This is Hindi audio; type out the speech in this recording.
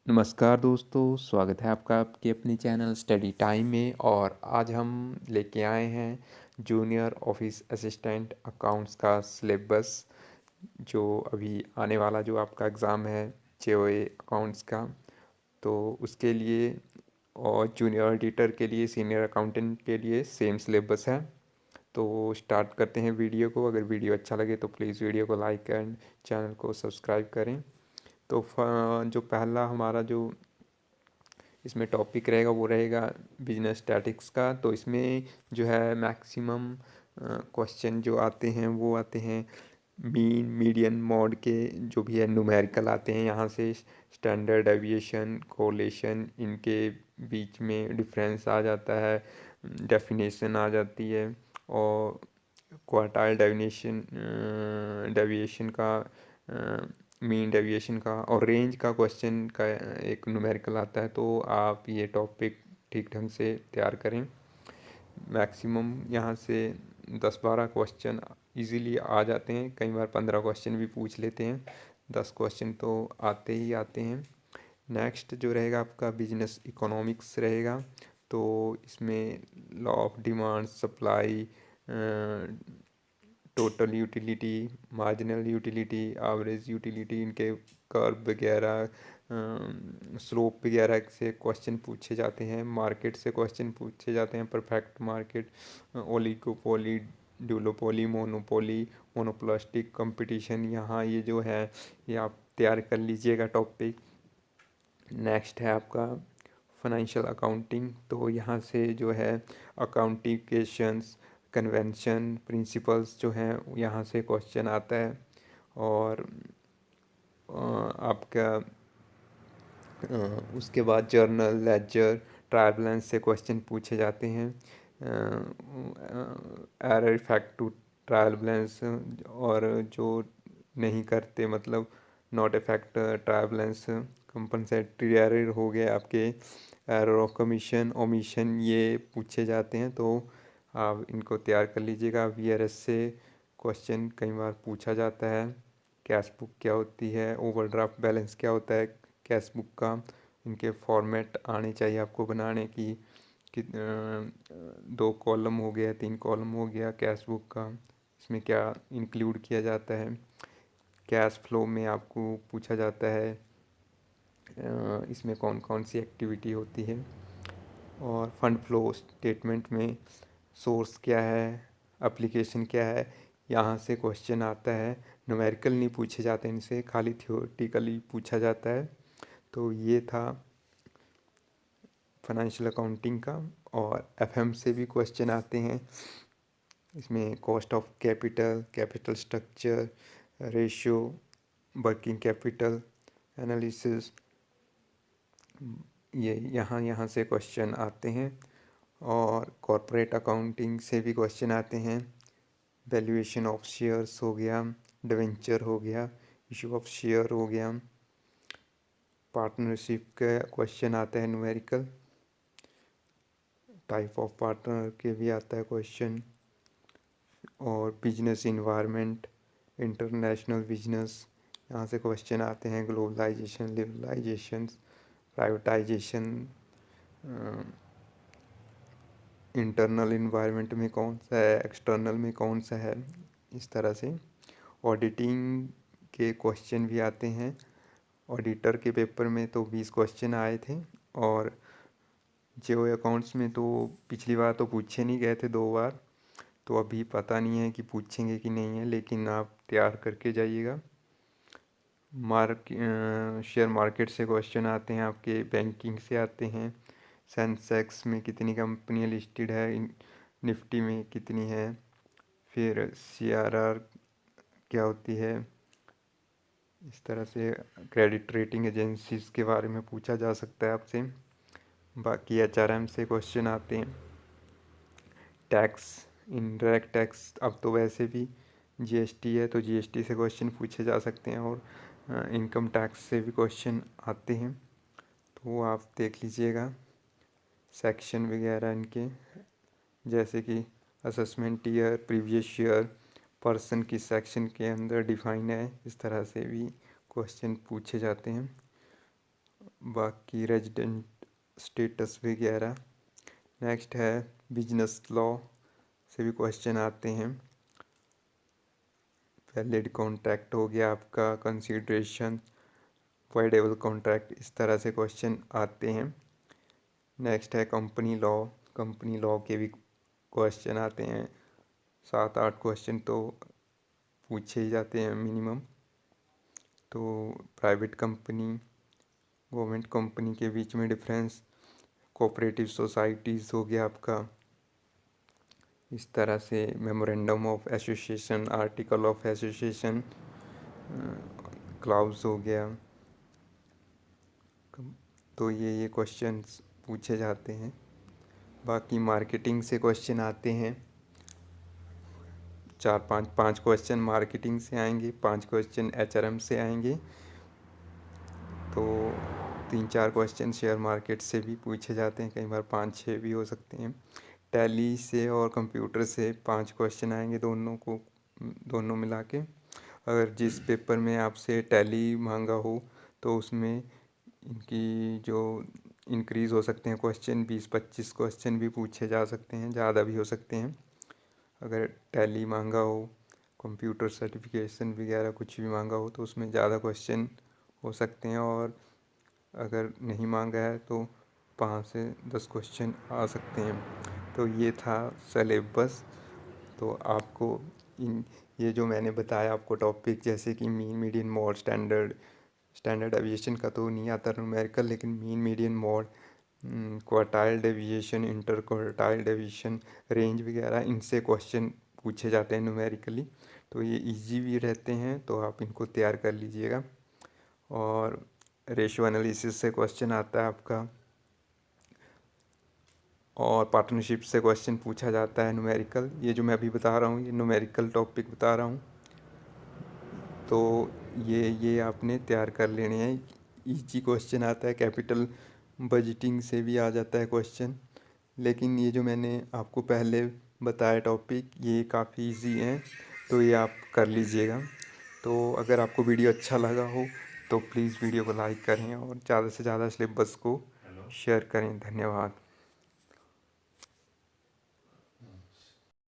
नमस्कार दोस्तों, स्वागत है आपका आपके अपने चैनल स्टडी टाइम में। और आज हम लेके आए हैं जूनियर ऑफिस असिस्टेंट अकाउंट्स का सिलेबस, जो अभी आने वाला जो आपका एग्ज़ाम है जेओए अकाउंट्स का, तो उसके लिए और जूनियर ऑडिटर के लिए, सीनियर अकाउंटेंट के लिए सेम सिलेबस है। तो स्टार्ट करते हैं वीडियो को। अगर वीडियो अच्छा लगे तो प्लीज़ वीडियो को लाइक एंड चैनल को सब्सक्राइब करें। तो जो पहला हमारा जो इसमें टॉपिक रहेगा वो रहेगा बिजनेस स्टैटिक्स का। तो इसमें जो है मैक्सिमम क्वेश्चन जो आते हैं वो आते हैं मीन मीडियन मॉड के, जो भी है न्यूमेरिकल आते हैं यहाँ से। स्टैंडर्ड डेविएशन, कोरिलेशन, इनके बीच में डिफरेंस आ जाता है, डेफिनेशन आ जाती है, और क्वार्टाइल डेविएशन, डेविएशन का, मीन डेविएशन का, और रेंज का क्वेश्चन का एक न्यूमेरिकल आता है। तो आप ये टॉपिक ठीक ढंग से तैयार करें। मैक्सिमम यहाँ से 10-12 क्वेश्चन इजीली आ जाते हैं, कई बार 15 क्वेश्चन भी पूछ लेते हैं, 10 क्वेश्चन तो आते ही आते हैं। नेक्स्ट जो रहेगा आपका बिजनेस इकोनॉमिक्स रहेगा। तो इसमें law of demand, supply, total utility, marginal utility, average utility, इनके कर्व वगैरह, स्लोप वगैरह से क्वेश्चन पूछे जाते हैं। मार्केट से क्वेश्चन पूछे जाते हैं, perfect market, oligopoly, duopoly, monopoly, monopolistic competition, यहाँ ये जो है ये आप तैयार कर लीजिएगा टॉपिक। नेक्स्ट है आपका फाइनेंशियल अकाउंटिंग। तो यहाँ से जो है अकाउंटिकेशंस, कन्वेंशन, प्रिंसिपल्स जो हैं यहाँ से क्वेश्चन आता है। और आपका उसके बाद जर्नल, लेजर, ट्रायल बैलेंस से क्वेश्चन पूछे जाते हैं। Error effect to trial balance, और जो नहीं करते, मतलब not effect trial balance, compensatory error हो गए आपके, एरर ऑफ कमीशन, ओमिशन, ये पूछे जाते हैं। तो आप इनको तैयार कर लीजिएगा। वीआरएस से क्वेश्चन कई बार पूछा जाता है। कैश बुक क्या होती है, ओवरड्राफ्ट बैलेंस क्या होता है कैश बुक का, इनके फॉर्मेट आने चाहिए आपको बनाने की। कि 2 कॉलम हो गया, 3 कॉलम हो गया कैश बुक का, इसमें क्या इंक्लूड किया जाता है। कैश फ्लो में आपको पूछा जाता है इसमें कौन कौन सी एक्टिविटी होती है। और फंड फ्लो स्टेटमेंट में सोर्स क्या है, एप्लीकेशन क्या है, यहाँ से क्वेश्चन आता है। न्यूमेरिकल नहीं पूछे जाते इनसे, खाली थियोरेटिकली पूछा जाता है। तो ये था फाइनेंशियल अकाउंटिंग का। और एफएम से भी क्वेश्चन आते हैं। इसमें cost of capital, capital structure, ratio, working capital analysis, ये यहाँ यहाँ से क्वेश्चन आते हैं। और कॉरपोरेट अकाउंटिंग से भी क्वेश्चन आते हैं। वैल्यूएशन ऑफ शेयर्स हो गया, डिवेंचर हो गया, इशू ऑफ शेयर हो गया, पार्टनरशिप का क्वेश्चन आता है न्यूमेरिकल, टाइप ऑफ पार्टनर के भी आता है क्वेश्चन, और बिजनेस इन्वायरमेंट, इंटरनेशनल बिजनेस, यहाँ से क्वेश्चन आते हैं। Globalisation, liberalisation, privatisation, internal environment में कौन सा है, एक्सटर्नल में कौन सा है, इस तरह से। ऑडिटिंग के क्वेश्चन भी आते हैं। ऑडिटर के पेपर में तो 20 क्वेश्चन आए थे, और जो अकाउंट्स में तो पिछली बार तो पूछे नहीं गए थे, 2 बार। तो अभी पता नहीं है कि पूछेंगे कि नहीं है, लेकिन आप तैयार करके जाइएगा। शेयर मार्केट से क्वेश्चन आते हैं आपके, बैंकिंग से आते हैं, सेंसेक्स में कितनी कंपनियां लिस्टेड है, निफ्टी में कितनी है, फिर सीआरआर क्या होती है, इस तरह से क्रेडिट रेटिंग एजेंसीज के बारे में पूछा जा सकता है आपसे। बाकी एचआरएम से क्वेश्चन आते हैं। टैक्स, इनडायरेक्ट टैक्स, अब तो वैसे भी जीएसटी है तो जीएसटी से क्वेश्चन पूछे जा सकते हैं। और इनकम टैक्स से भी क्वेश्चन आते हैं, तो वो आप देख लीजिएगा। सेक्शन वगैरह इनके, जैसे कि assessment year, previous year, person किस सेक्शन के अंदर डिफाइन है, इस तरह से भी क्वेश्चन पूछे जाते हैं। बाकी रेजिडेंट स्टेटस वगैरह। नेक्स्ट है बिजनेस लॉ से भी क्वेश्चन आते हैं। वैलिड कॉन्ट्रैक्ट हो गया आपका, कंसीडरेशन, वॉइडेबल कॉन्ट्रैक्ट, इस तरह से क्वेश्चन आते हैं। नेक्स्ट है कंपनी लॉ। कंपनी लॉ के भी क्वेश्चन आते हैं, 7-8 क्वेश्चन तो पूछे ही जाते हैं मिनिमम। तो प्राइवेट कंपनी, गवर्नमेंट कंपनी के बीच में डिफरेंस, कोऑपरेटिव सोसाइटीज़ हो गया आपका, इस तरह से memorandum of association, article of association, clause हो गया। तो ये क्वेश्चंस पूछे जाते हैं। बाकी मार्केटिंग से क्वेश्चन आते हैं, 4-5 क्वेश्चन मार्केटिंग से आएंगे, 5 क्वेश्चन एचआरएम से आएंगे, तो 3-4 क्वेश्चन शेयर मार्केट से भी पूछे जाते हैं, कई बार 5-6 भी हो सकते हैं। टैली से और कंप्यूटर से 5 क्वेश्चन आएंगे, दोनों मिला के। अगर जिस पेपर में आपसे टैली मांगा हो तो उसमें इनकी जो इंक्रीज़ हो सकते हैं क्वेश्चन, 20-25 क्वेश्चन भी पूछे जा सकते हैं, ज़्यादा भी हो सकते हैं। अगर टैली मांगा हो, कंप्यूटर सर्टिफिकेशन वगैरह कुछ भी मांगा हो तो उसमें ज़्यादा क्वेश्चन हो सकते हैं, और अगर नहीं मांगा है तो 5 से 10 क्वेश्चन आ सकते हैं। तो ये था सलेबस। तो आपको ये जो मैंने बताया आपको टॉपिक, जैसे कि mean, median, mode, standard aviation का तो नहीं आता न्यूमेरिकल, लेकिन mean, median, mode, quartile deviation, inter quartile deviation, range वगैरह, इनसे क्वेश्चन पूछे जाते हैं न्यूमेरिकली। तो ये इजी भी रहते हैं, तो आप इनको तैयार कर लीजिएगा। और रेशियो एनालिसिस से क्वेश्चन आता है आपका, और पार्टनरशिप से क्वेश्चन पूछा जाता है न्यूमेरिकल। ये जो मैं अभी बता रहा हूँ ये न्यूमेरिकल टॉपिक बता रहा हूँ, तो ये आपने तैयार कर लेने हैं। इजी क्वेश्चन आता है, कैपिटल बजटिंग से भी आ जाता है क्वेश्चन, लेकिन ये जो मैंने आपको पहले बताया टॉपिक ये काफ़ी इजी हैं, तो ये आप कर लीजिएगा। तो अगर आपको वीडियो अच्छा लगा हो तो प्लीज़ वीडियो को लाइक करें और ज़्यादा से ज़्यादा सिलेबस को शेयर करें। धन्यवाद।